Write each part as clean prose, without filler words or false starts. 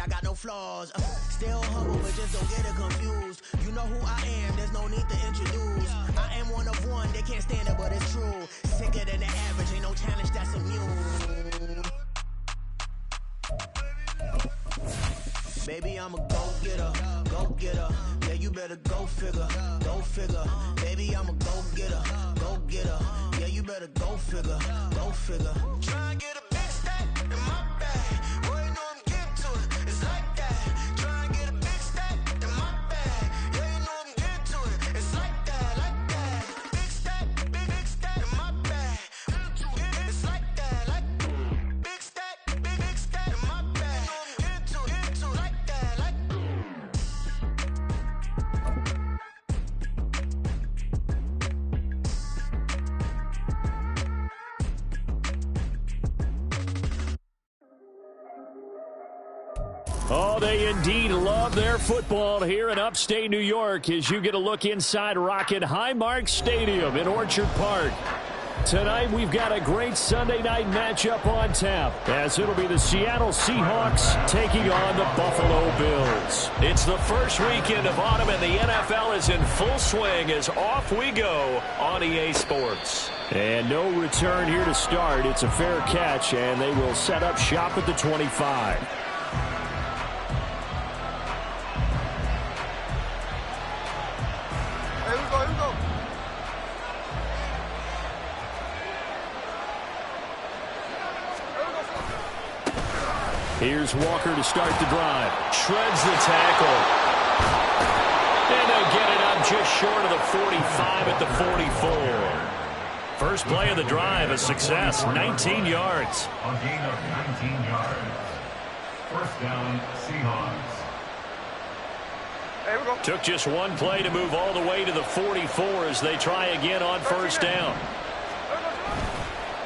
got no flaws. Still humble, but just don't get it confused. You know who I am, there's no need to introduce. I am one of one, they can't stand it, but it's true. Sicker than the average, ain't no challenge that's immune. Baby, I'm a go-getter, go-getter. Yeah, you better go figure, go figure. Baby, I'm a go-getter, go-getter. Yeah, you better go figure, go figure. Try and get a big stack in my bag. Boy, you know I'm getting to it, it's like that. Try and get a big stack in my bag. Yeah, you know I'm getting to it, it's like that, like that. Big stack, big stack in my bag. It's like that, like big stack in my bag. You know I'm getting to it, like that, like. Oh, they indeed love their football here in upstate New York as you get a look inside Rocket Highmark Stadium in Orchard Park. Tonight, we've got a great Sunday night matchup on tap as it'll be the Seattle Seahawks taking on the Buffalo Bills. It's the first weekend of autumn, and the NFL is in full swing as off we go on EA Sports. And no return here to start. It's a fair catch, and they will set up shop at the 25. Here's Walker to start the drive. Shreds the tackle. And they'll get it up just short of the 45 at the 44. First play of the drive, a success, 19 yards. A gain of 19 yards. First down, Seahawks. Took just one play to move all the way to the 44 as they try again on first down.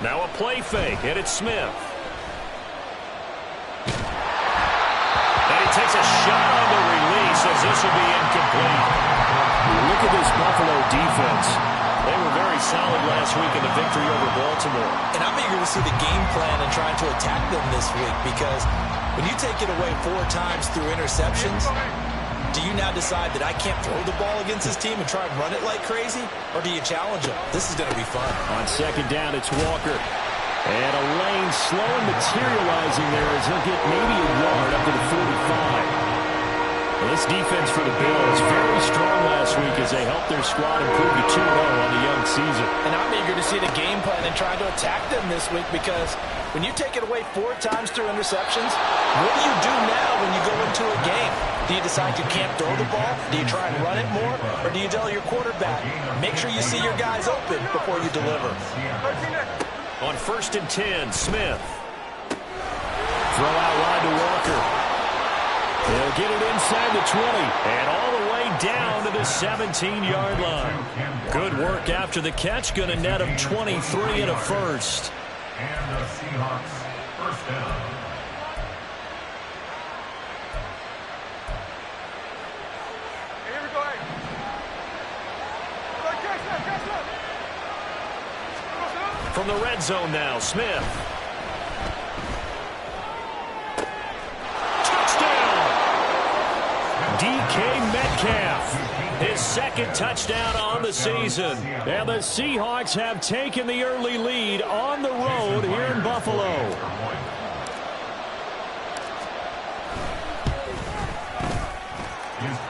Now a play fake, and it's Smith. Takes a shot on the release as this will be incomplete. Look at this Buffalo defense. They were very solid last week in the victory over Baltimore. And I'm eager to see the game plan and trying to attack them this week because when you take it away 4 times through interceptions, do you now decide that I can't throw the ball against this team and try and run it like crazy? Or do you challenge them? This is going to be fun. On second down, it's Walker. And a lane slow and materializing there as he'll get maybe a yard up to the 45. Well, this defense for the Bills very strong last week as they helped their squad improve to 2-0 on the young season. And I'm eager to see the game plan and try to attack them this week because when you take it away 4 times through interceptions, what do you do now when you go into a game? Do you decide you can't throw the ball? Do you try and run it more? Or do you tell your quarterback, make sure you see your guys open before you deliver? On first and 10, Smith. Throw out wide to Walker. They'll get it inside the 20. And all the way down to the 17-yard line. Good work after the catch. Going to net him 23 and a first. And the Seahawks first down. Here we go. From the red zone now, Smith. Touchdown! DK Metcalf. His second touchdown on the season. And the Seahawks have taken the early lead on the road here in Buffalo.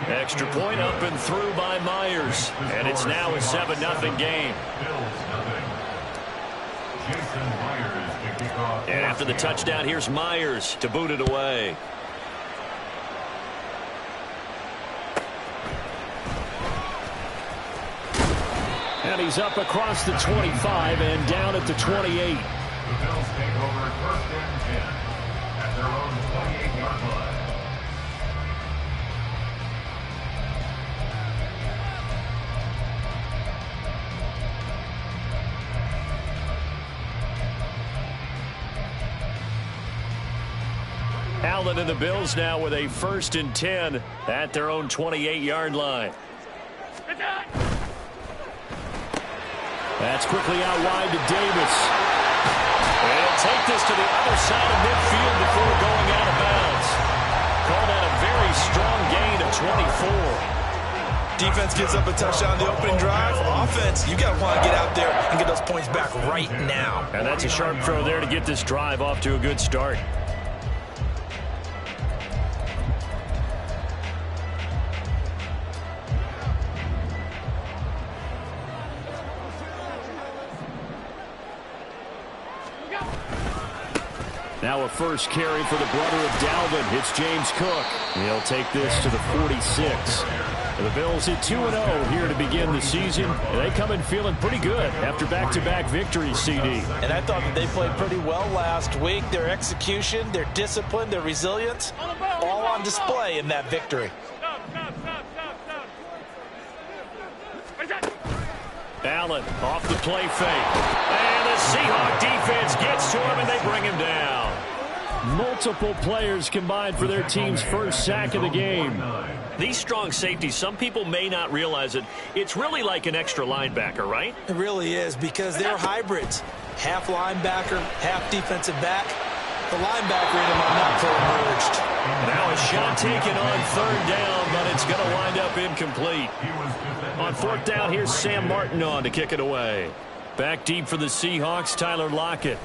Extra point up and through by Myers. And it's now a 7-0 game. And after the touchdown, here's Myers to boot it away. And he's up across the 25 and down at the 28. The Bills take over first and 10 at their own 28-yard line. Allen and the Bills now with a first and 10 at their own 28-yard line. That's quickly out wide to Davis. And he'll take this to the other side of midfield before going out of bounds. 24. Defense gives up a touchdown on the opening drive. Offense, you got to want to get out there and get those points back right now. And that's a sharp throw there to get this drive off to a good start. Now a first carry for the brother of Dalvin. It's James Cook. He'll take this to the 46. The Bills at 2-0 here to begin the season. They come in feeling pretty good after back-to-back victories, CD. And I thought that they played pretty well last week. Their execution, their discipline, their resilience, all on display in that victory. Allen off the play fake. And the Seahawk defense gets to him, and they bring him down. Multiple players combined for their team's first sack of the game. These strong safeties, some people may not realize it. It's really like an extra linebacker, right? It really is, because they're hybrids. Half linebacker, half defensive back. The linebacker in them are not fully merged. Now a shot taken on third down, but it's going to wind up incomplete. On fourth down, here's Sam Martin on to kick it away. Back deep for the Seahawks, Tyler Lockett.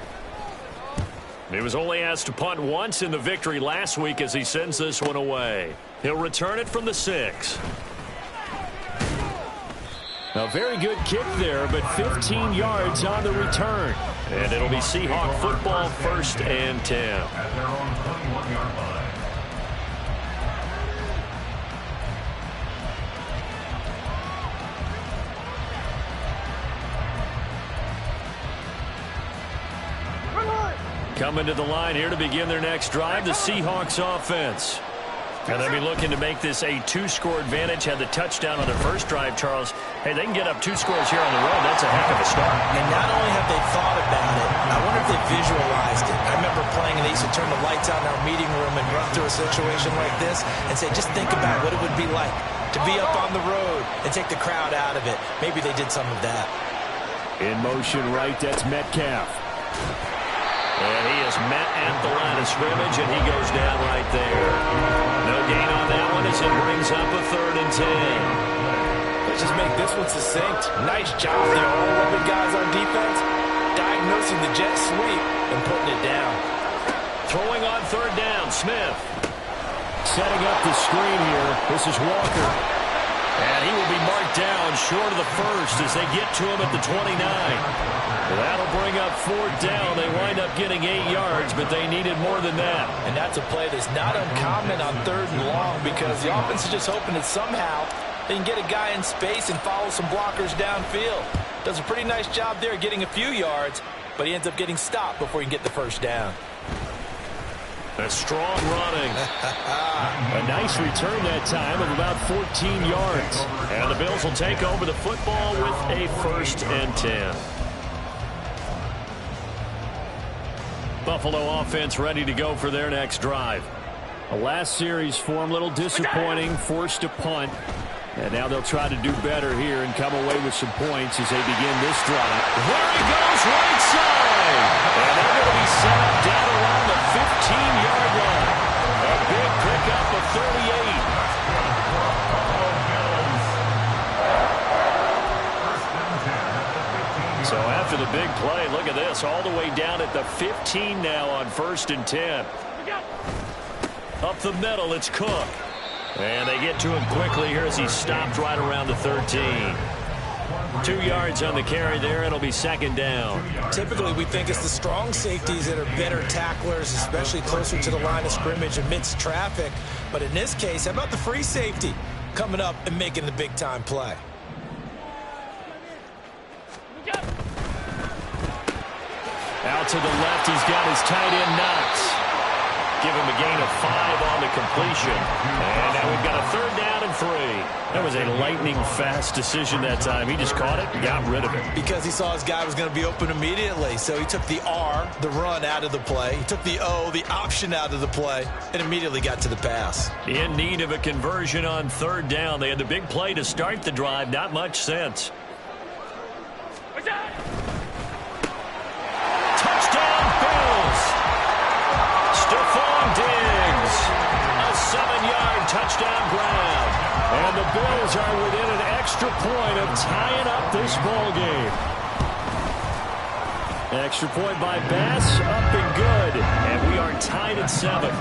He was only asked to punt once in the victory last week as he sends this one away. He'll return it from the 6. A very good kick there, but 15 yards on the return. And it'll be Seahawk football, 1st and 10. At their own 21-yard line. Coming to the line here to begin their next drive, the Seahawks offense. And they'll be looking to make this a 2-score advantage. Had the touchdown on their first drive, Charles. Hey, they can get up 2 scores here on the road. That's a heck of a start. And not only have they thought about it, I wonder if they visualized it. I remember playing, and they used to turn the lights out in our meeting room and run through a situation like this and say, just think about what it would be like to be up on the road and take the crowd out of it. Maybe they did some of that. In motion right, that's Metcalf. And he is met at the line of scrimmage, and he goes down right there. No gain on that one as it brings up a 3rd and 10. Let's just make this one succinct. Nice job there, all 11 guys on defense, diagnosing the jet sweep and putting it down. Throwing on 3rd down, Smith. Setting up the screen here. This is Walker. And he will be marked down short of the 1st as they get to him at the 29. That'll bring up 4th down. They wind up getting 8 yards, but they needed more than that. And that's a play that's not uncommon on 3rd and long, because the offense is just hoping that somehow they can get a guy in space and follow some blockers downfield. Does a pretty nice job there getting a few yards, but he ends up getting stopped before he can get the 1st down. A strong running. A nice return that time of about 14 yards. And the Bills will take over the football with a 1st and 10. Buffalo offense ready to go for their next drive. The last series for them, a little disappointing, forced to punt. And now they'll try to do better here and come away with some points as they begin this drive. There he goes, right side. And they're going to be set up down around the 15-yard line. A big pickup of 38. So after the big play, look at this, all the way down at the 15 now on 1st and 10. Up the middle, it's Cook. And they get to him quickly here as he's stopped right around the 13. 2 yards on the carry there, and it'll be 2nd down. Typically, we think it's the strong safeties that are better tacklers, especially closer to the line of scrimmage amidst traffic. But in this case, how about the free safety coming up and making the big-time play? Out to the left, he's got his tight end Knox. Give him a gain of 5 on the completion. And now we've got a 3rd down and 3. That was a lightning-fast decision that time. He just caught it and got rid of it. Because he saw his guy was going to be open immediately. So he took the R, the run, out of the play. He took the O, the option, out of the play, and immediately got to the pass. In need of a conversion on 3rd down. They had the big play to start the drive. Not much sense. Touchdown, Bills! Stephon Diggs, a 7-yard touchdown grab. And the Bills are within an extra point of tying up this ball game. Extra point by Bass, up and good. And we are tied at 7.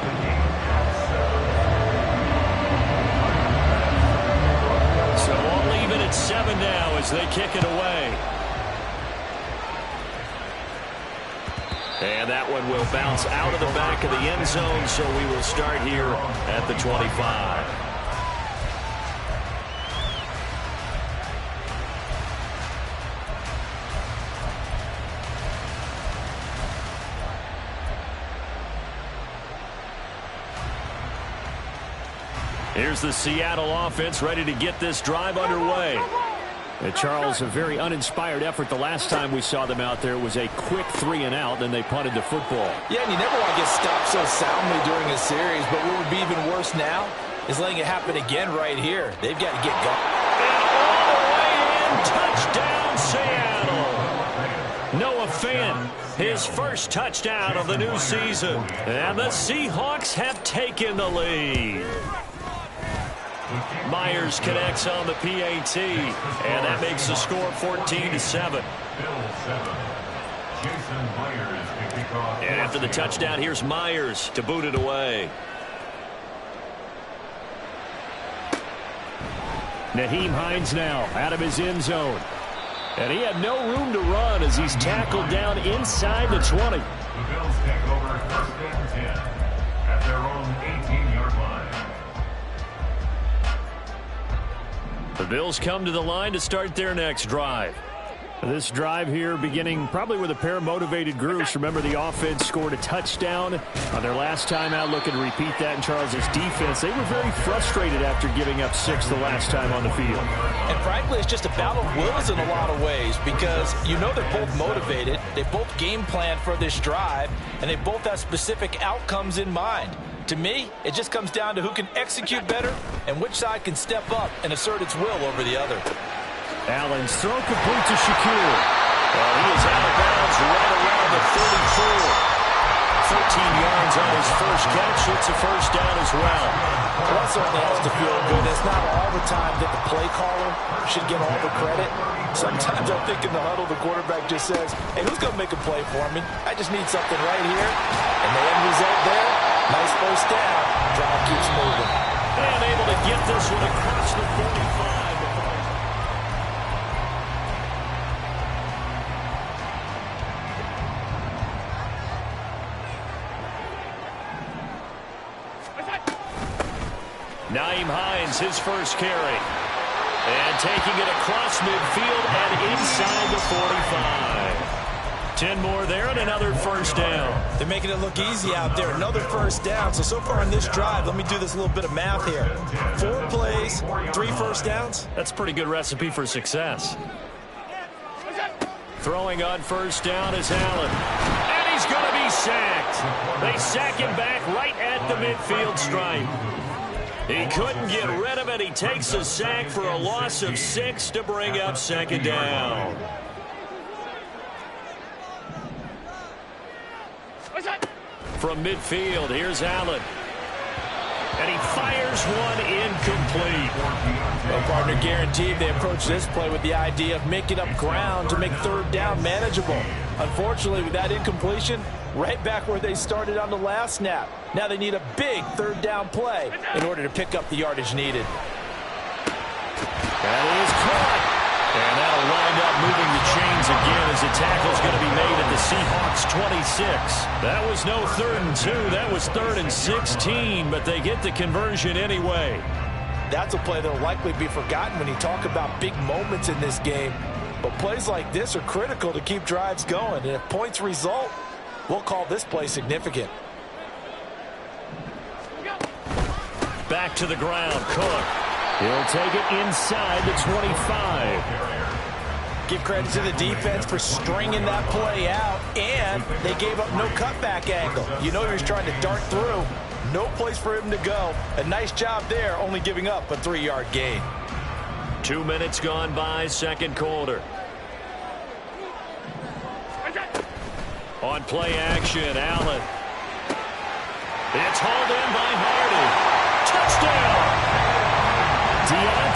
So all even at 7 now as they kick it away. And that one will bounce out of the back of the end zone, so we will start here at the 25. Here's the Seattle offense ready to get this drive underway. Charles, a very uninspired effort the last time we saw them out there. It was a quick 3-and-out, then they punted the football. Yeah, and you never want to get stopped so soundly during a series, but what would be even worse now is letting it happen again right here. They've got to get going. And all the way in, touchdown Seattle. Noah Fant, his first touchdown of the new season. And the Seahawks have taken the lead. Myers connects on the PAT, and that makes the score 14-7. And after the touchdown, here's Myers to boot it away. Nyheim Hines now out of his end zone. And he had no room to run as he's tackled down inside the 20. The Bills take over 1st and 10 at their own 18-yard line. The Bills come to the line to start their next drive. This drive here beginning probably with a pair of motivated groups. Remember, the offense scored a touchdown on their last time out, looking to repeat that in Charles's defense. They were very frustrated after giving up 6 the last time on the field. And frankly, it's just a battle of wills in a lot of ways because you know they're both motivated. They both game plan for this drive, and they both have specific outcomes in mind. To me, it just comes down to who can execute better and which side can step up and assert its will over the other. Allen's throw complete to Shakir. Well, he is out of bounds right around the 34. 13 yards on his first catch. It's a first down as well. Well, that certainly has to feel good. It's not all the time that the play caller should get all the credit. Sometimes I think in the huddle, the quarterback just says, hey, who's going to make a play for me? I just need something right here. And the end result there, nice first down. Drive keeps moving. And able to get this one across the 45. Nyheim Hines, his first carry. And taking it across midfield and inside the 45. 10 more there and another first down. They're making it look easy out there. Another first down. So far in this drive, let me do this little bit of math here. 4 plays, 3 first downs. That's a pretty good recipe for success. Throwing on first down is Allen. And he's going to be sacked. They sack him back right at the midfield stripe. He couldn't get rid of it. He takes a sack for a loss of 6 to bring up second down. From midfield, here's Allen. And he fires one incomplete. Well, partner, guaranteed they approach this play with the idea of making up ground to make third down manageable. Unfortunately, with that incompletion, right back where they started on the last snap. Now they need a big third down play in order to pick up the yardage needed. That is caught. And that'll wind up moving the chains again as the tackle's going to be made at the Seahawks 26. That was no 3rd and 2. That was 3rd and 16, but they get the conversion anyway. That's a play that will likely be forgotten when you talk about big moments in this game. But plays like this are critical to keep drives going. And if points result, we'll call this play significant. Back to the ground, Cook. He'll take it inside the 25. Give credit to the defense for stringing that play out, and they gave up no cutback angle. You know he was trying to dart through. No place for him to go. A nice job there, only giving up a 3-yard gain. 2 minutes gone by, second quarter. On play action, Allen. It's hauled in by Hardy. Touchdown!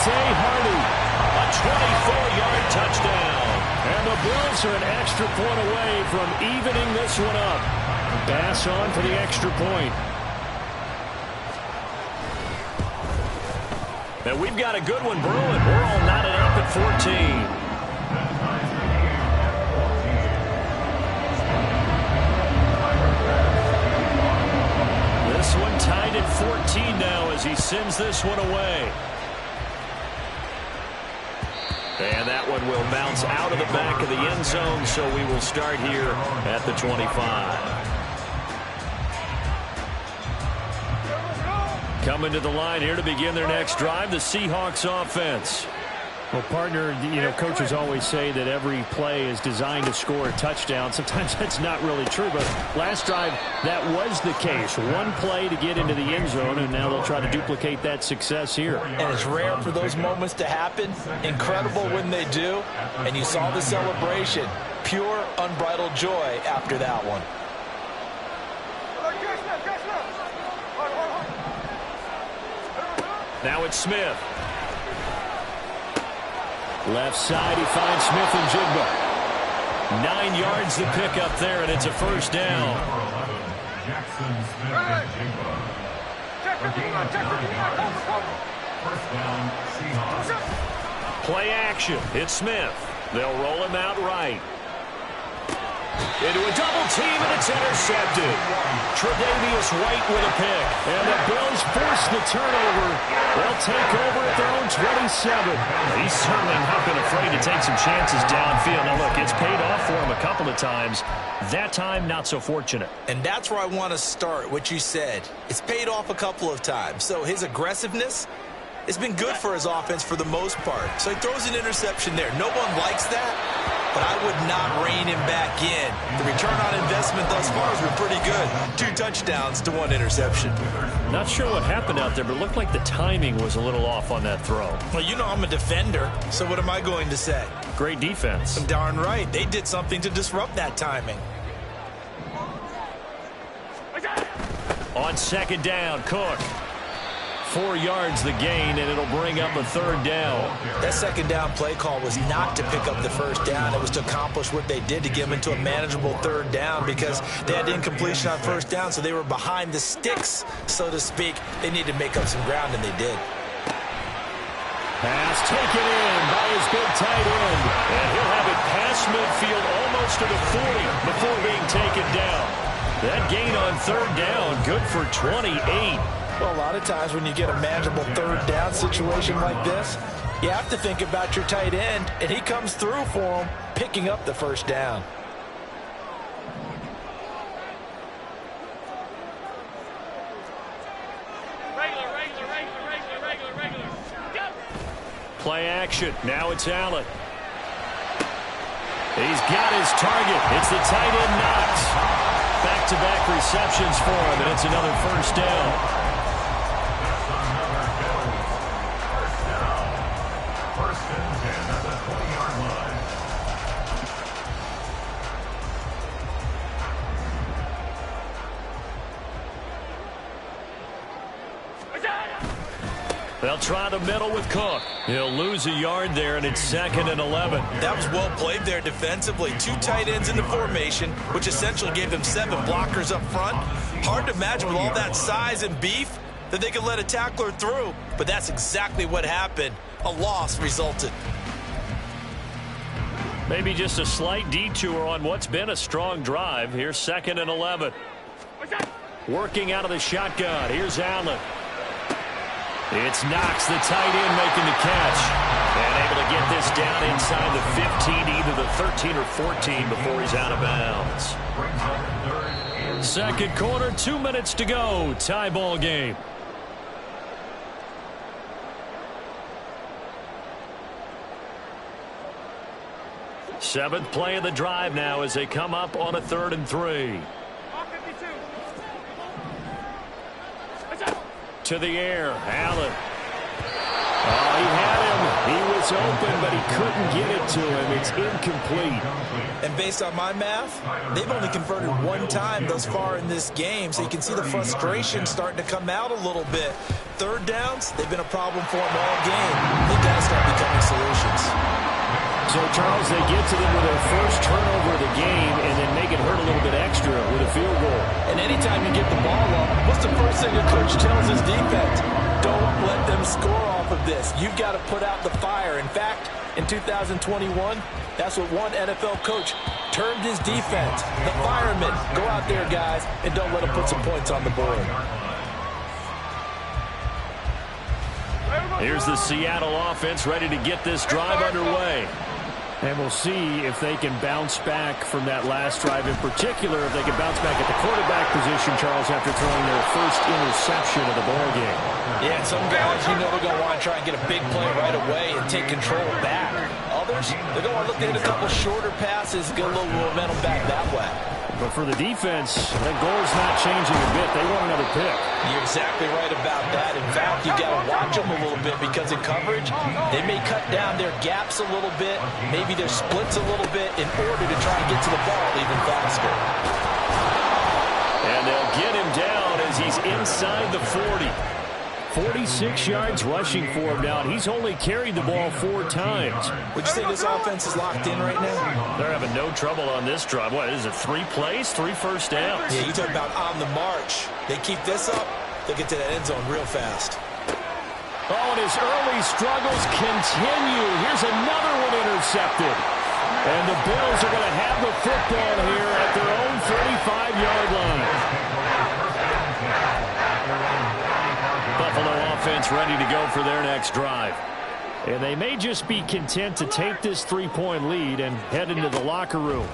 Hardy. A 24-yard touchdown. And the Bills are an extra point away from evening this one up. Bass on for the extra point. And we've got a good one brewing. We're all knotted up at 14. This one tied at 14 now as he sends this one away. And that one will bounce out of the back of the end zone, so we will start here at the 25. Coming to the line here to begin their next drive, the Seahawks offense. Well, partner, coaches always say that every play is designed to score a touchdown. Sometimes that's not really true, but last drive, that was the case. One play to get into the end zone, and now they'll try to duplicate that success here. And it's rare for those moments to happen. Incredible when they do. And you saw the celebration. Pure, unbridled joy after that one. Now it's Smith. Left side, he finds Smith and Jigba. 9 yards to pick up there, and it's a first down. Jackson, Smith, and Jigba. First down, Seahawks. Play action. It's Smith. They'll roll him out right. Into a double team, and it's intercepted. Tre'Davious White with a pick. And the Bills force the turnover. They'll take over at their own 27. He's certainly not been afraid to take some chances downfield. Now, look, it's paid off for him a couple of times. That time, not so fortunate. And that's where I want to start, what you said. It's paid off a couple of times. So his aggressiveness, it's been good for his offense for the most part. So he throws an interception there. No one likes that, but I would not rein him back in. The return on investment thus far has been pretty good. 2 touchdowns to 1 interception. Not sure what happened out there, but it looked like the timing was a little off on that throw. Well, you know I'm a defender, so what am I going to say? Great defense. I'm darn right. They did something to disrupt that timing. On second down, Cook. 4 yards the gain, and it'll bring up a third down. That second down play call was not to pick up the first down. It was to accomplish what they did to get them into a manageable third down because they had incompletion on first down, so they were behind the sticks, so to speak. They needed to make up some ground, and they did. Pass taken in by his big tight end. And he'll have it past midfield almost to the 40 before being taken down. That gain on third down, good for 28. Well, a lot of times when you get a manageable third down situation like this, you have to think about your tight end, and he comes through for him, picking up the first down. Play action. Now it's Allen. He's got his target. It's the tight end Knox. Back-to-back receptions for him, and it's another first down. They'll try the middle with Cook. He'll lose a yard there, and it's 2nd and 11. That was well played there defensively. 2 tight ends in the formation, which essentially gave them 7 blockers up front. Hard to imagine with all that size and beef that they could let a tackler through, but that's exactly what happened. A loss resulted. Maybe just a slight detour on what's been a strong drive. Here's 2nd and 11. Working out of the shotgun. Here's Allen. It's Knox, the tight end, making the catch. And able to get this down inside the 15, either the 13 or 14 before he's out of bounds. Second quarter, 2 minutes to go. Tie ball game. Seventh play of the drive now as they come up on a 3rd and 3. To the air, Allen. Oh, he had him. He was was open, but he couldn't get it to him. It's incomplete. And based on my math, they've only converted one time thus far in this game, so you can see the frustration starting to come out a little bit. Third downs, they've been a problem for them all game. They've got to start becoming solutions. So, Charles, they get to them with their first turnover of the game and then make it hurt a little bit extra with a field goal. And anytime you get the ball up, what's the first thing a coach tells his defense? Don't let them score off of this. You've got to put out the fire. In fact, in 2021, that's what one NFL coach termed his defense. The firemen. Go out there, guys, and don't let them put some points on the board. Here's the Seattle offense ready to get this drive underway. And we'll see if they can bounce back from that last drive, in particular, if they can bounce back at the quarterback position, Charles, after throwing their first interception of the ballgame. Yeah, and some guys, you know, they're going to want to try and get a big play right away and take control back. Others, they're going to look to hit a couple shorter passes, get a little momentum back that way. But for the defense, that goal's not changing a bit. They want another pick. You're exactly right about that. In fact, you got to watch them a little bit because in coverage, they may cut down their gaps a little bit, maybe their splits a little bit in order to try and get to the ball even faster. And they'll get him down as he's inside the 40. 46 yards rushing for him now, and he's only carried the ball 4 times. Would you say this offense is locked in right now? They're having no trouble on this drive. What is it, 3 plays, 3 first downs? Yeah, you talk about on the march. They keep this up, they'll get to that end zone real fast. Oh, and his early struggles continue. Here's another one intercepted. And the Bills are going to have the football here at their own 35-yard line. Buffalo offense ready to go for their next drive. And they may just be content to take this 3-point lead and head into the locker room.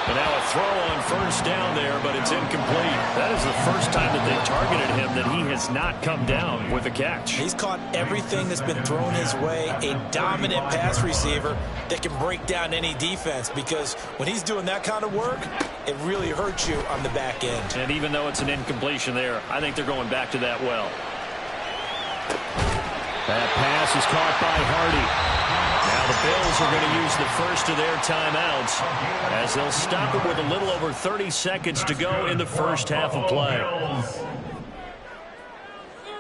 And now a throw on first down there, but it's incomplete. That is the first time that they've targeted him that he has not come down with a catch. He's caught everything that's been thrown his way, a dominant pass receiver that can break down any defense, because when he's doing that kind of work, it really hurts you on the back end. And even though it's an incompletion there, I think they're going back to that well. That pass is caught by Hardy. Now the Bills are going to use the first of their timeouts as they'll stop it with a little over 30 seconds to go in the first half of play.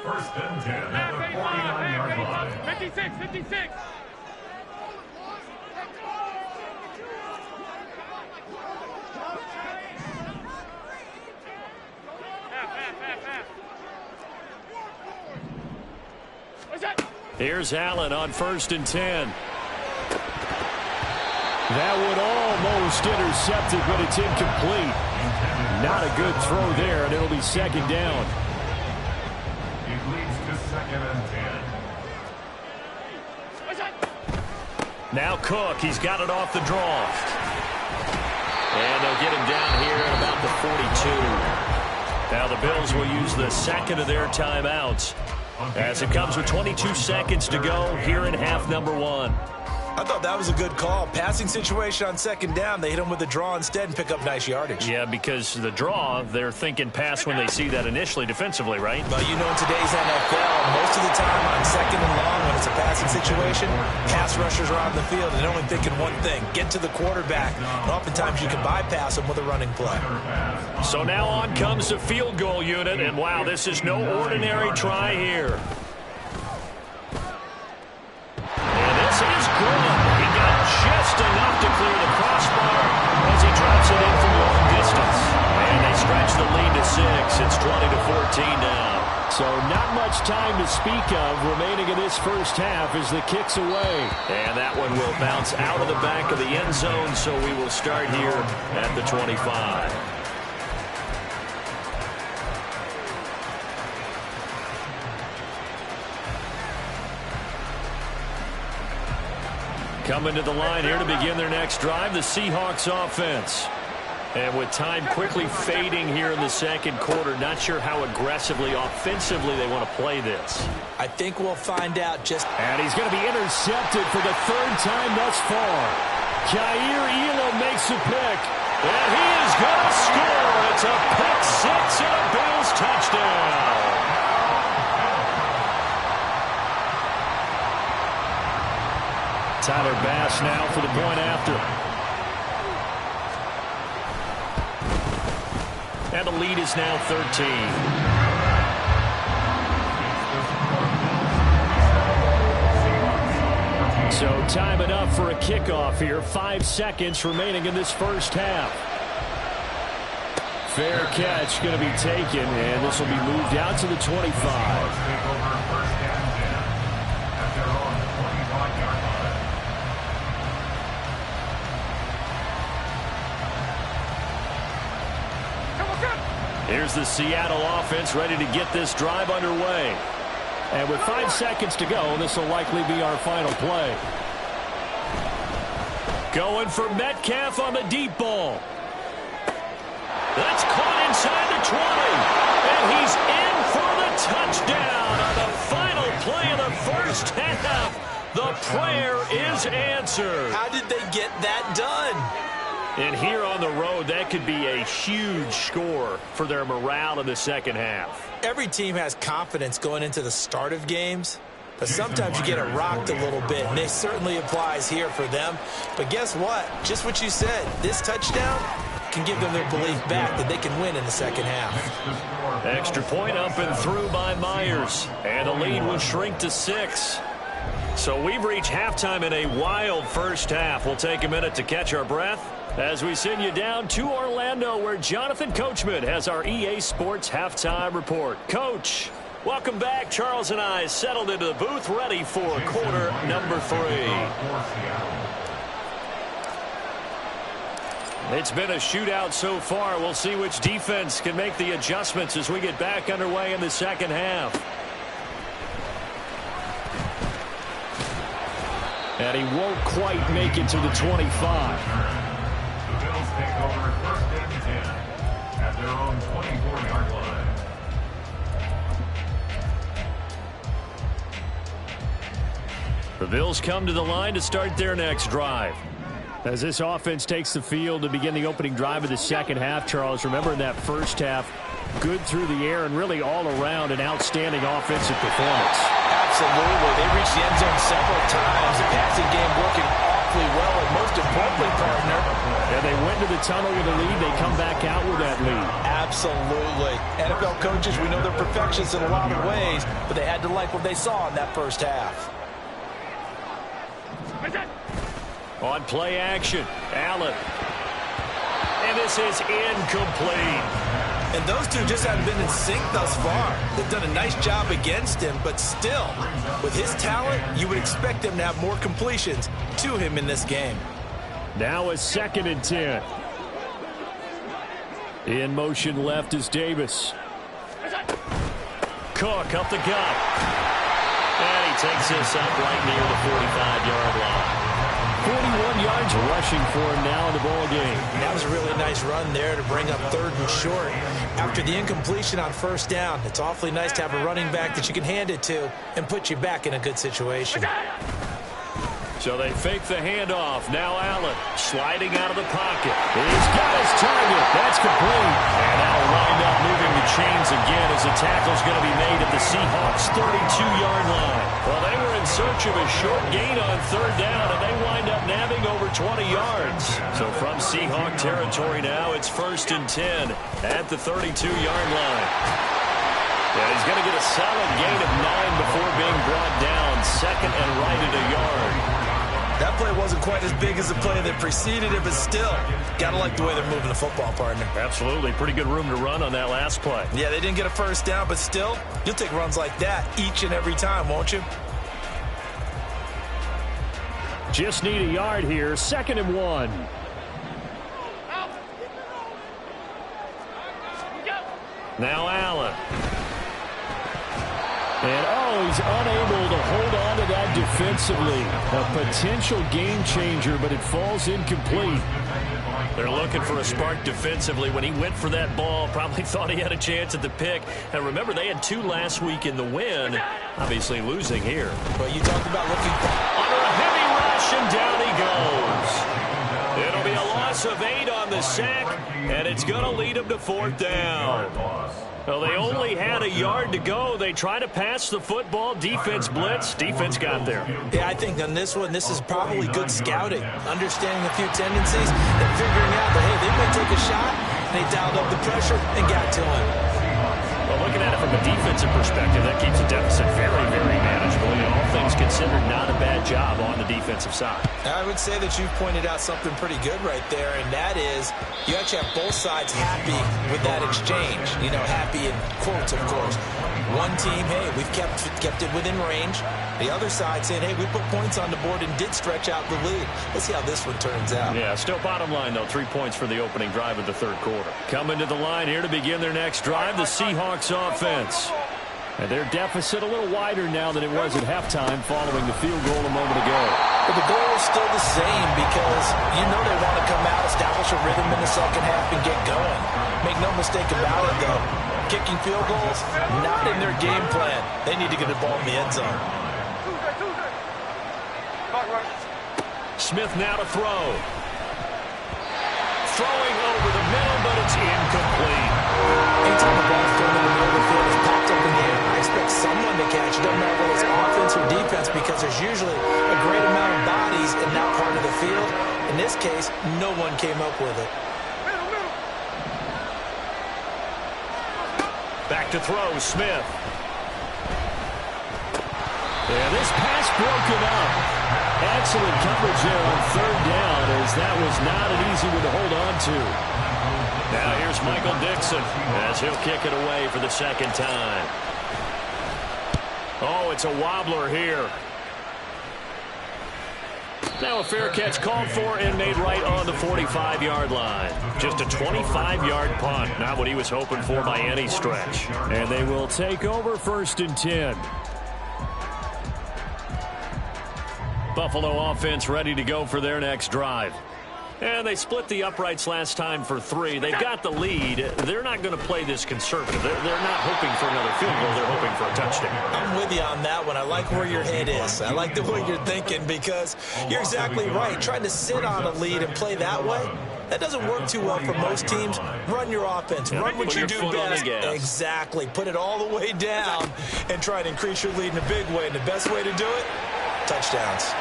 First and 10 at the 49-yard line. 56, 56. Here's Allen on first and 10. That would almost intercept it, but it's incomplete. Not a good throw there, and it'll be second down. It leads to second and 10. Now Cook, he's got it off the draw. And they'll get him down here at about the 42. Now the Bills will use the second of their timeouts as it comes with 22 seconds to go here in half number 1. I thought that was a good call. Passing situation on second down, they hit him with a draw instead and pick up nice yardage. Yeah, because the draw, they're thinking pass when they see that initially defensively, right? But you know, in today's NFL, most of the time on second and long, when it's a passing situation, pass rushers are on the field and they're only thinking one thing, get to the quarterback. And oftentimes you can bypass them with a running play. So now on comes the field goal unit, and wow, this is no ordinary try here. And this is good. He got just enough to clear the crossbar as he drops it in from long distance. And they stretch the lead to 6. It's 20-14 now. So not much time to speak of remaining in this first half as the kick's away. And that one will bounce out of the back of the end zone, so we will start here at the 25. Coming to the line here to begin their next drive, the Seahawks offense. And with time quickly fading here in the second quarter, not sure how aggressively, offensively they want to play this. I think we'll find out just... And he's going to be intercepted for the third time thus far. Jair Elam makes a pick. And he is going to score. It's a pick 6 and a Bills touchdown. Tyler Bass now for the point after. And the lead is now 13. So time enough for a kickoff here. 5 seconds remaining in this first half. Fair catch going to be taken, and this will be moved out to the 25. Here's the Seattle offense ready to get this drive underway. And with 5 seconds to go, this will likely be our final play. Going for Metcalf on the deep ball. That's caught inside the 20. And he's in for the touchdown on the final play of the first half. The prayer is answered. How did they get that done? And here on the road, that could be a huge score for their morale in the second half. Every team has confidence going into the start of games, but sometimes you get it rocked a little bit, and this certainly applies here for them. But guess what? Just what you said, this touchdown can give them their belief back that they can win in the second half. Extra point up and through by Myers, and the lead will shrink to 6. So we've reached halftime in a wild first half. We'll take a minute to catch our breath as we send you down to Orlando, where Jonathan Coachman has our EA Sports Halftime Report. Coach, welcome back. Charles and I settled into the booth, ready for quarter number 3. It's been a shootout so far. We'll see which defense can make the adjustments as we get back underway in the second half. And he won't quite make it to the 25. Take over first and 10 at their own 24-yard line. The Bills come to the line to start their next drive. As this offense takes the field to begin the opening drive of the second half, Charles, remember in that first half, good through the air and really all around an outstanding offensive performance. Absolutely. They reached the end zone several times. The passing game working awfully well, and most importantly, partner, and they went to the tunnel with a lead. They come back out with that lead. Absolutely. NFL coaches, we know they're perfectionists in a lot of ways, but they had to like what they saw in that first half. On play action, Allen. And this is incomplete. And those two just haven't been in sync thus far. They've done a nice job against him, but still, with his talent, you would expect him to have more completions to him in this game. Now a 2nd and 10. In motion left is Davis. Cook up the gut. And he takes this up right near the 45-yard line. 41 yards rushing for him now in the ball game. That was a really nice run there to bring up 3rd and short. After the incompletion on 1st down, it's awfully nice to have a running back that you can hand it to and put you back in a good situation. So they fake the handoff. Now Allen sliding out of the pocket. He's got his target. That's complete. And that'll wind up moving the chains again as the tackle's going to be made at the Seahawks' 32-yard line. Well, they were in search of a short gain on 3rd down, and they wind up nabbing over 20 yards. So from Seahawk territory now, it's 1st and 10 at the 32-yard line. Yeah, he's going to get a solid gain of 9 before being brought down. 2nd and right at a yard. That play wasn't quite as big as the play that preceded it, but still, got to like the way they're moving the football, partner. Absolutely. Pretty good room to run on that last play. Yeah, they didn't get a 1st down, but still, you'll take runs like that each and every time, won't you? Just need a yard here. 2nd and 1. Now Allen. And, he's unable to hold on to that defensively. A potential game changer, but it falls incomplete. They're looking for a spark defensively. When he went for that ball, probably thought he had a chance at the pick. And remember, they had 2 last week in the win. Obviously losing here. But you talked about looking under a heavy rush, and down he goes. It'll be a loss of 8 on the sack, and it's going to lead him to 4th down. Well, they only only had a yard to go. They try to pass the football. Defense blitz. Defense got there. Yeah, I think on this one, this is probably good scouting. Understanding a few tendencies and figuring out that, hey, they may take a shot. And they dialed up the pressure and got to him. Well, looking at it from a defensive perspective, that keeps the deficit very, very manageable. You know, all things considered, not a bad job on the defensive side. I would say that you've pointed out something pretty good right there, and that is you actually have both sides happy with that exchange. You know, happy in quotes, of course. One team, hey, we've kept it within range. The other side saying, hey, we put points on the board and did stretch out the lead. Let's see how this one turns out. Yeah, still bottom line, though, 3 points for the opening drive of the third quarter. Coming to the line here to begin their next drive, the Seahawks offense. And their deficit a little wider now than it was at halftime following the field goal a moment ago. But the goal is still the same because you know they want to come out, establish a rhythm in the second half, and get going. Make no mistake about it, though. Kicking field goals, not in their game plan. They need to get the ball in the end zone. Smith now to throw. Throwing over the middle, but it's incomplete. Anytime the ball's thrown in the middle of the field, it's popped up in the air. I expect someone to catch it. Doesn't matter whether it's offense or defense because there's usually a great amount of bodies in that part of the field. In this case, no one came up with it. Back to throw, Smith. And this pass broken up. Excellent coverage there on third down as that was not an easy one to hold on to. Now here's Michael Dixon as he'll kick it away for the second time. Oh, it's a wobbler here. Now a fair catch called for and made right on the 45-yard line. Just a 25-yard punt. Not what he was hoping for by any stretch. And they will take over 1st and 10. Buffalo offense ready to go for their next drive. And they split the uprights last time for 3. They've got the lead. They're not going to play this conservative. They're not hoping for another field goal. They're hoping for a touchdown. I'm with you on that one. I like where your head is. I like the way you're thinking because you're exactly right. Trying to sit on a lead and play that way, that doesn't work too well for most teams. Run your offense. Run what you do best. Exactly. Put it all the way down and try to increase your lead in a big way. And the best way to do it, touchdowns.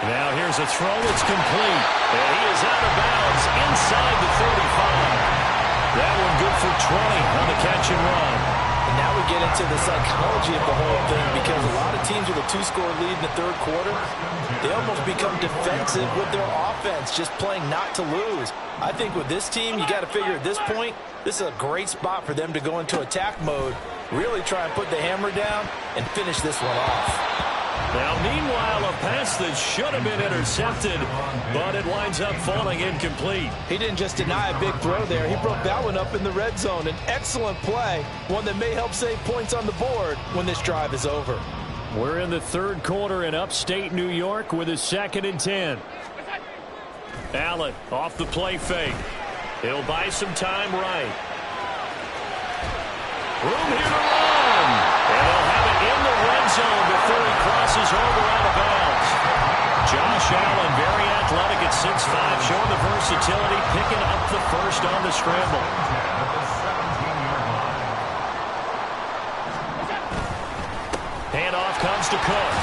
Now here's a throw. It's complete. And he is out of bounds inside the 35. That one good for 20 on the catch and run. And now we get into the psychology of the whole thing because a lot of teams with a 2-score lead in the third quarter, they almost become defensive with their offense, just playing not to lose. I think with this team, you got to figure at this point, this is a great spot for them to go into attack mode, really try and put the hammer down and finish this one off. Now, meanwhile, a pass that should have been intercepted, but it winds up falling incomplete. He didn't just deny a big throw there. He broke that one up in the red zone. An excellent play, one that may help save points on the board when this drive is over. We're in the third quarter in upstate New York with a 2nd and 10. Allen off the play fake. He'll buy some time right. Room here to run. And they'll have it in the red zone before he crosses over out of bounds. Josh Allen, very athletic at 6'5", showing the versatility, picking up the first on the scramble. Handoff comes to Cook.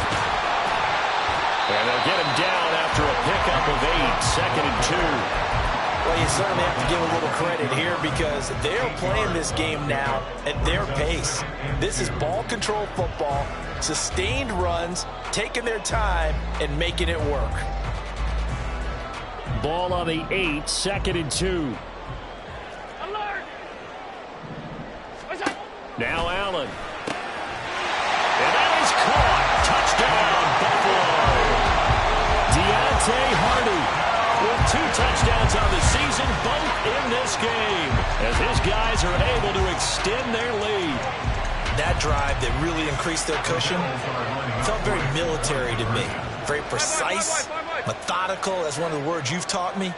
And they'll get him down after a pickup of 8, 2nd and 2. Well, you certainly have to give a little credit here because they're playing this game now at their pace. This is ball control football, sustained runs, taking their time, and making it work. Ball on the 8, 2nd and 2. Now Allen. And that is caught. Touchdown, Buffalo. Deontay Hardy with 2 touchdowns on the season, both in this game, as his guys are able to extend their lead. That drive that really increased their cushion felt very military to me. Very precise, methodical, that's one of the words you've taught me.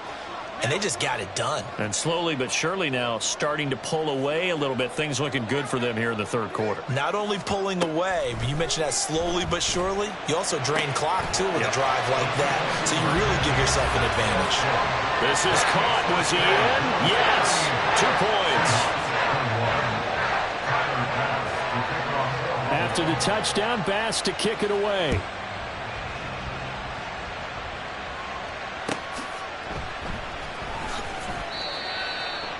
And they just got it done. And slowly but surely now starting to pull away a little bit. Things looking good for them here in the third quarter. Not only pulling away, but you mentioned that slowly but surely. You also drain clock, too, with a drive like that. So you really give yourself an advantage. This is caught. Was he in? Yes. 2 points. after the touchdown. Bass to kick it away.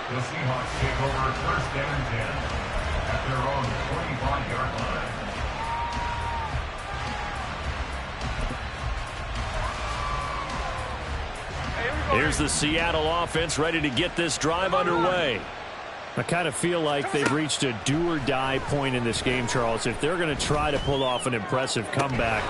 The Seahawks take over first down and 10 at their own 45-yard line. Here's the Seattle offense ready to get this drive underway. I kind of feel like they've reached a do-or-die point in this game, Charles. If they're going to try to pull off an impressive comeback,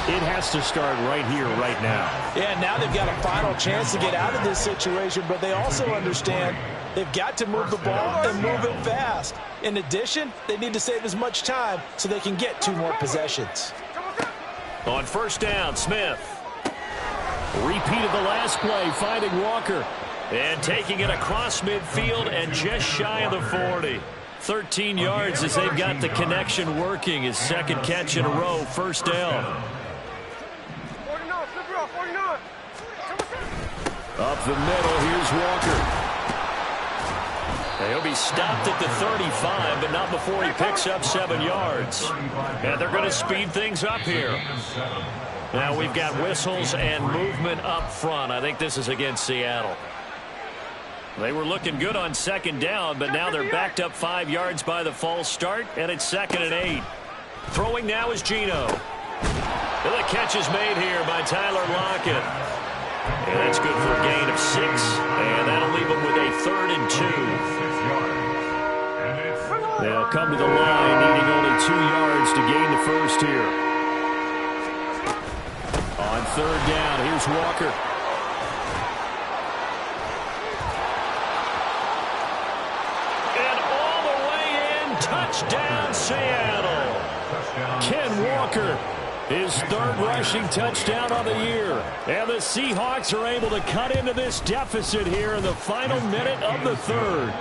it has to start right here, right now. Yeah, now they've got a final chance to get out of this situation, but they also understand they've got to move the ball and move it fast. In addition, they need to save as much time so they can get 2 more possessions. On first down, Smith. Repeat of the last play, finding Walker. And taking it across midfield and just shy of the 40. 13 yards as they've got the connection working. His second catch in a row, first down. Up the middle, here's Walker. He'll be stopped at the 35, but not before he picks up 7 yards. And they're going to speed things up here. Now we've got whistles and movement up front. I think this is against Seattle. They were looking good on second down, but now they're backed up 5 yards by the false start, and it's 2nd and 8. Throwing now is Geno. And the catch is made here by Tyler Lockett. And that's good for a gain of 6, and that'll leave them with a 3rd and 2. They'll come to the line, needing only 2 yards to gain the first here. On third down, here's Walker. Touchdown, Seattle. Ken Walker, his 3rd rushing touchdown of the year. And the Seahawks are able to cut into this deficit here in the final minute of the 3rd.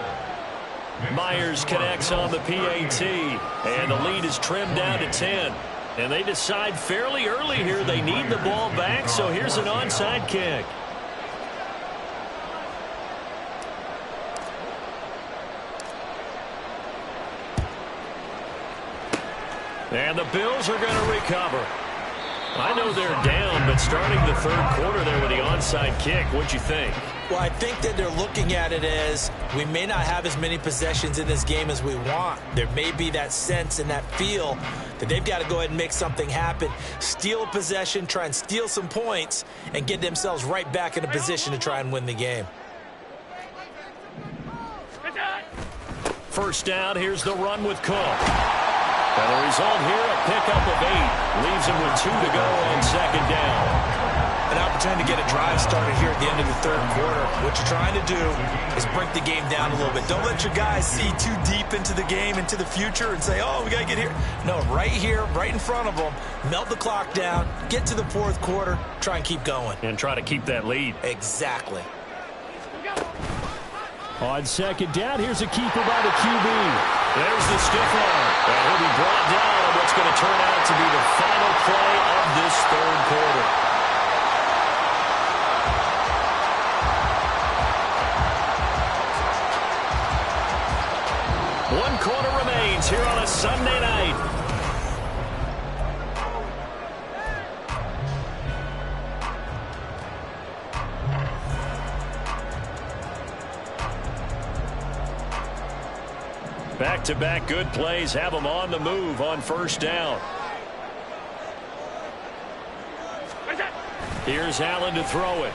Myers connects on the PAT, and the lead is trimmed down to 10. And they decide fairly early here they need the ball back, so here's an onside kick. And the Bills are going to recover. I know they're down, but starting the 3rd quarter there with the onside kick, what'd you think? Well, I think that they're looking at it as we may not have as many possessions in this game as we want. There may be that sense and that feel that they've got to go ahead and make something happen, steal a possession, try and steal some points, and get themselves right back in a position to try and win the game. First down, here's the run with Cook. And the result here, a pickup of 8. Leaves him with 2 to go on second down. An opportunity to get a drive started here at the end of the 3rd quarter. What you're trying to do is break the game down a little bit. Don't let your guys see too deep into the game, into the future, and say, oh, we got to get here. No, right here, right in front of them, melt the clock down, get to the 4th quarter, try and keep going. And try to keep that lead. Exactly. On second down, here's a keeper by the QB. There's the stiff arm. And he'll be brought down on what's going to turn out to be the final play of this 3rd quarter. One quarter remains here on a Sunday night. Back-to-back good plays have them on the move on first down. Here's Allen to throw it.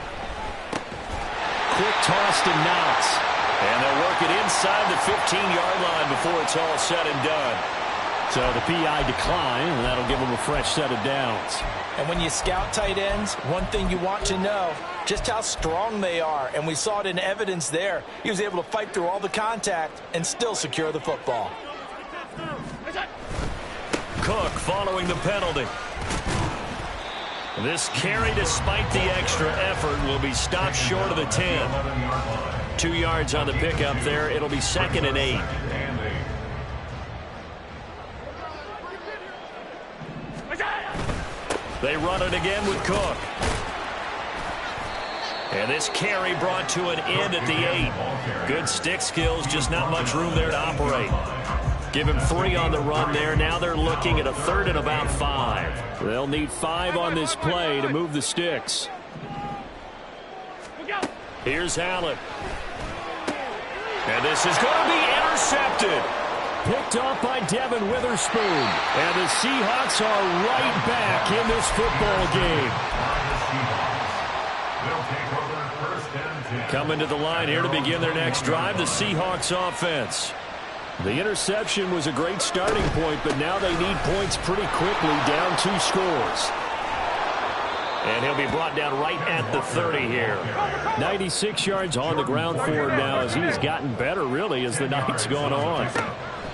Quick toss to Knox. And they'll work it inside the 15-yard line before it's all said and done. So the PI decline, and that'll give them a fresh set of downs. And when you scout tight ends, one thing you want to know, just how strong they are. And we saw it in evidence there. He was able to fight through all the contact and still secure the football. Cook following the penalty. This carry, despite the extra effort, will be stopped short of the 10. 2 yards on the pickup there. It'll be 2nd and 8. They run it again with Cook. And this carry brought to an end at the 8. Good stick skills, just not much room there to operate. Give him 3 on the run there. Now they're looking at a 3rd and about 5. They'll need 5 on this play to move the sticks. Here's Allen. And this is going to be intercepted. Picked off by Devin Witherspoon. And the Seahawks are right back in this football game. Coming to the line here to begin their next drive, the Seahawks offense. The interception was a great starting point, but now they need points pretty quickly, down 2 scores. And he'll be brought down right at the 30 here. 96 yards on the ground for him now as he has gotten better, really, as the night's gone on.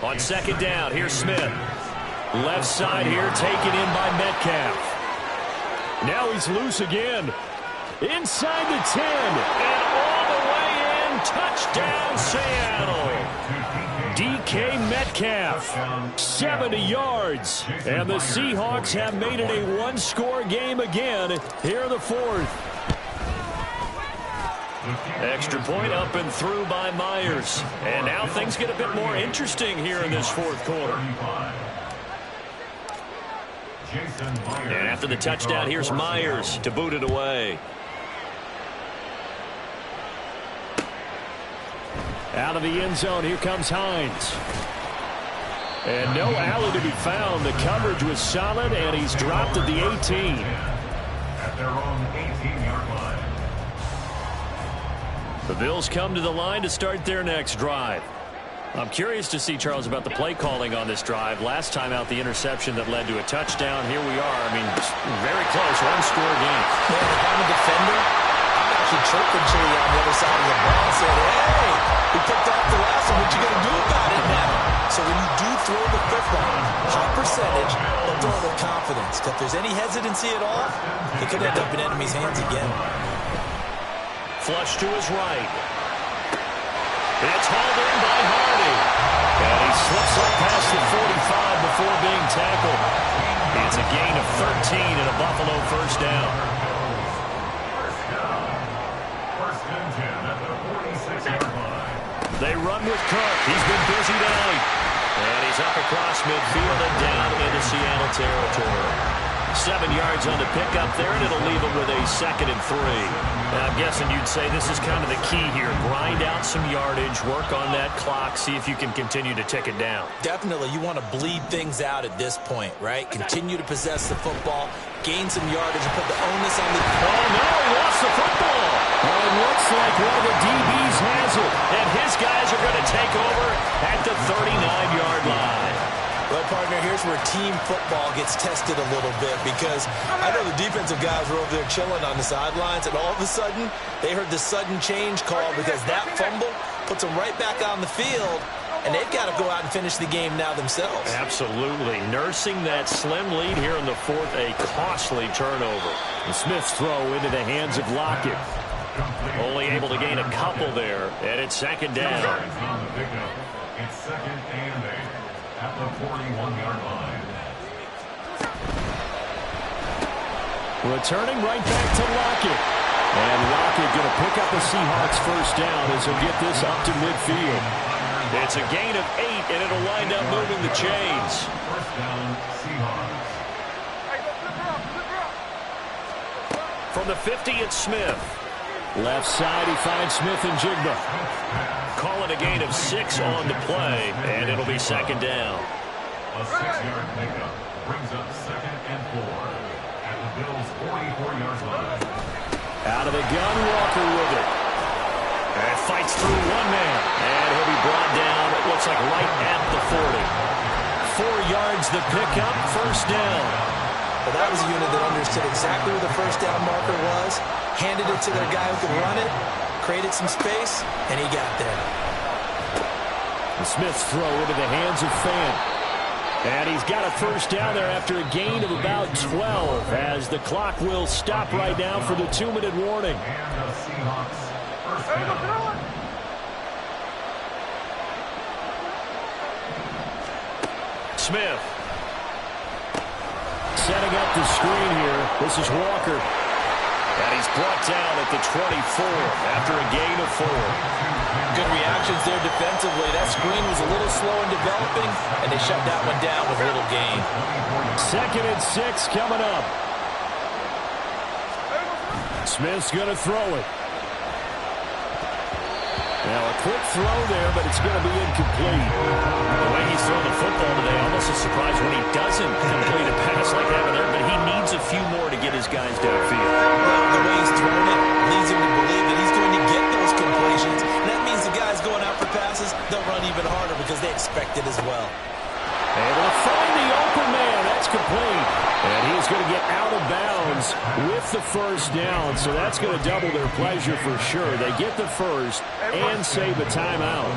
On 2nd down, here's Smith. Left side here, taken in by Metcalf. Now he's loose again. Inside the 10. And all the way in, touchdown Seattle. DK Metcalf, 70 yards. And the Seahawks have made it a 1-score game again here in the 4th. Extra point up and through by Myers. And now things get a bit more interesting here in this 4th quarter. And after the touchdown, here's Myers to boot it away. Out of the end zone, here comes Hines. And no Allen to be found. The coverage was solid, and he's dropped at the 18. At their own 18-yard line. The Bills come to the line to start their next drive. I'm curious to see, Charles, about the play calling on this drive. Last time out, the interception that led to a touchdown. Here we are. I mean, very close, 1-score game. Man, if I'm a defender, I'm actually chirping Chili on the other side of the ball and said, hey, we picked off the last one. What you going to do about it now? So when you do throw the football, high percentage, but throw it with confidence. If there's any hesitancy at all, it could end up in enemy's hands again. Flush to his right. It's hauled in by Hardy. And he slips up past the 45 before being tackled. It's a gain of 13 and a Buffalo 1st down. First and 10 at the 46-yard line. They run with Cook. He's been busy tonight. And he's up across midfield and down into Seattle territory. 7 yards on the pickup there, and it'll leave him with a 2nd and 3. Now, I'm guessing you'd say this is kind of the key here. Grind out some yardage, work on that clock, see if you can continue to tick it down. Definitely, you want to bleed things out at this point, right? Continue to possess the football, gain some yardage, and put the onus on the... Oh, no, he lost the football. Well, it looks like one of the DBs has it. And his guys are going to take over at the 39-yard line. Well, partner, here's where team football gets tested a little bit because I know the defensive guys were over there chilling on the sidelines, and all of a sudden, they heard the sudden change call because that fumble puts them right back on the field, and they've got to go out and finish the game now themselves. Absolutely. Nursing that slim lead here in the 4th, a costly turnover. And Smith's throw into the hands of Lockett. Only able to gain a couple there, and it's 2nd down. It's 2nd and 8 at the 41-yard line. Returning right back to Lockett. And Lockett going to pick up a Seahawks 1st down as he'll get this up to midfield. It's a gain of 8, and it'll wind up moving the chains. 1st down, Seahawks. From the 50, it's Smith. Left side, he finds Smith and Jigba. Call it a gain of 6 on the play, and it'll be 2nd down. A 6-yard pickup brings up 2nd and 4 at the Bills' 44-yard line. Out of the gun, Walker with it. And fights through one man, and he'll be brought down, it looks like right at the 40. 4 yards the pickup, 1st down. Well, that was a unit that understood exactly where the 1st down marker was, handed it to their guy who could run it, created some space, and he got there. The Smith's throw into the hands of Fan. And he's got a 1st down there after a gain of about 12 as the clock will stop right now for the 2-minute warning. And the Seahawks' 1st down. Smith. Setting up the screen here. This is Walker. And he's brought down at the 24 after a gain of 4. Good reactions there defensively. That screen was a little slow in developing, and they shut that one down with little gain. 2nd and 6 coming up. Smith's going to throw it. Now a quick throw there, but it's going to be incomplete. The way he's throwing the football today, almost a surprise when he doesn't complete a pass like that there, but he needs a few more to get his guys downfield. Well, the way he's throwing it leads him to believe that he's going to get those completions. And that means the guys going out for passes, they'll run even harder because they expect it as well. Able to find the open man. That's complete. And he's going to get out of bounds with the first down. So that's going to double their pleasure for sure. They get the first and save a timeout.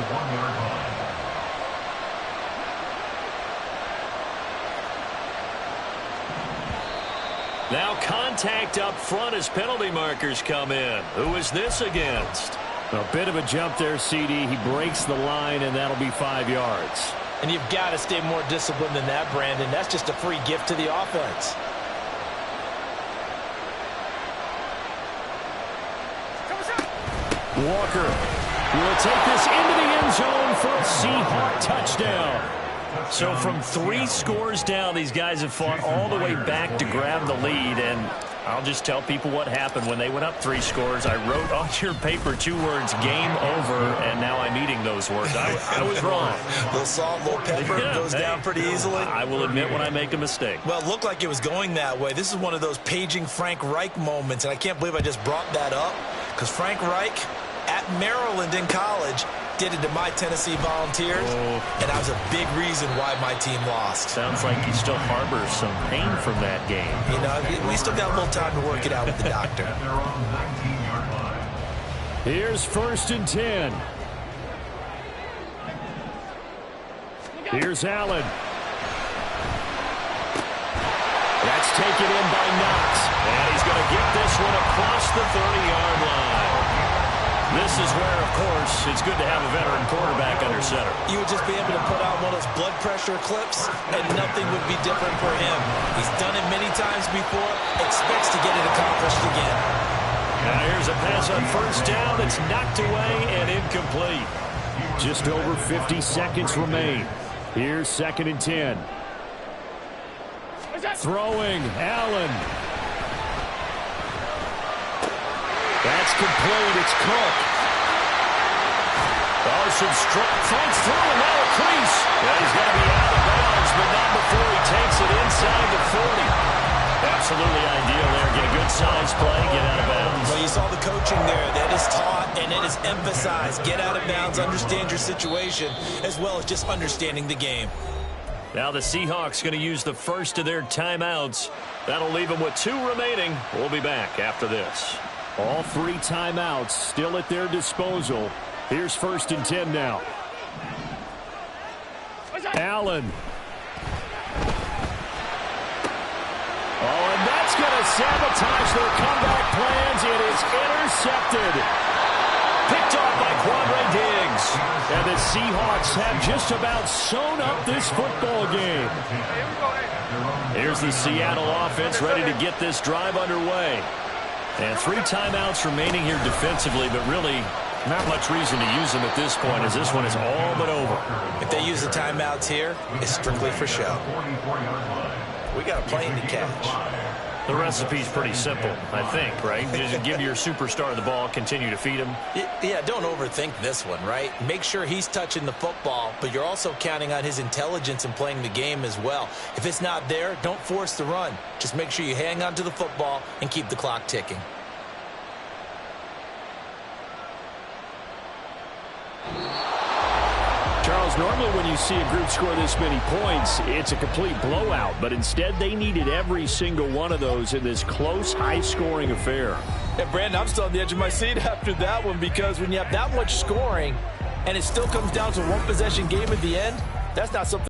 Now contact up front as penalty markers come in. Who is this against? A bit of a jump there, CD. He breaks the line, and that'll be 5 yards. And you've got to stay more disciplined than that, Brandon. That's just a free gift to the offense. Walker will take this into the end zone for a Seahawk touchdown. So from 3 scores down, these guys have fought all the way back to grab the lead, and I'll just tell people what happened when they went up 3 scores. I wrote on your paper 2 words, game over, and now I'm eating those words. I was wrong. Little salt, little pepper, goes down pretty easily. I will admit when I make a mistake. Well, it looked like it was going that way. This is one of those paging Frank Reich moments, and I can't believe I just brought that up, because Frank Reich at Maryland in college did it to my Tennessee Volunteers, and that was a big reason why my team lost. Sounds like you still harbor some pain from that game. You know, we still got a little time to work it out with the doctor. Here's 1st and 10. Here's Allen. That's taken in by Knox. And he's going to get this one across the 30-yard line. This is where, of course, it's good to have a veteran quarterback under center. You would just be able to put out one of those blood pressure clips, and nothing would be different for him. He's done it many times before, expects to get it accomplished again. Now here's a pass on 1st down. It's knocked away and incomplete. Just over 50 seconds remain. Here's 2nd and 10. Throwing, Allen. That's complete. It's Cook. Larson struck. Frank's through, and now a crease. Yeah, he's got to be out of bounds, but not before he takes it inside the 40. Absolutely ideal there. Get a good size play, get out of bounds. Well, you saw the coaching there. That is taught and it is emphasized. Get out of bounds, understand your situation, as well as just understanding the game. Now the Seahawks going to use the first of their timeouts. That'll leave them with 2 remaining. We'll be back after this. All 3 timeouts still at their disposal. Here's 1st and 10 now. Allen. Oh, and that's going to sabotage their comeback plans. It is intercepted. Picked off by Quandre Diggs. And the Seahawks have just about sewn up this football game. Here's the Seattle offense ready to get this drive underway. And 3 timeouts remaining here defensively, but really not much reason to use them at this point, as this one is all but over. If they use the timeouts here, it's strictly for show. We got a plane to catch. The recipe's pretty simple, I think, right? Just give your superstar the ball, continue to feed him. Yeah, don't overthink this one, right? Make sure he's touching the football, but you're also counting on his intelligence in playing the game as well. If it's not there, don't force the run. Just make sure you hang on to the football and keep the clock ticking. Charles, normally when you see a group score this many points, it's a complete blowout. But instead, they needed every single one of those in this close, high-scoring affair. And, Brandon, I'm still on the edge of my seat after that one, because when you have that much scoring and it still comes down to one possession game at the end, that's not something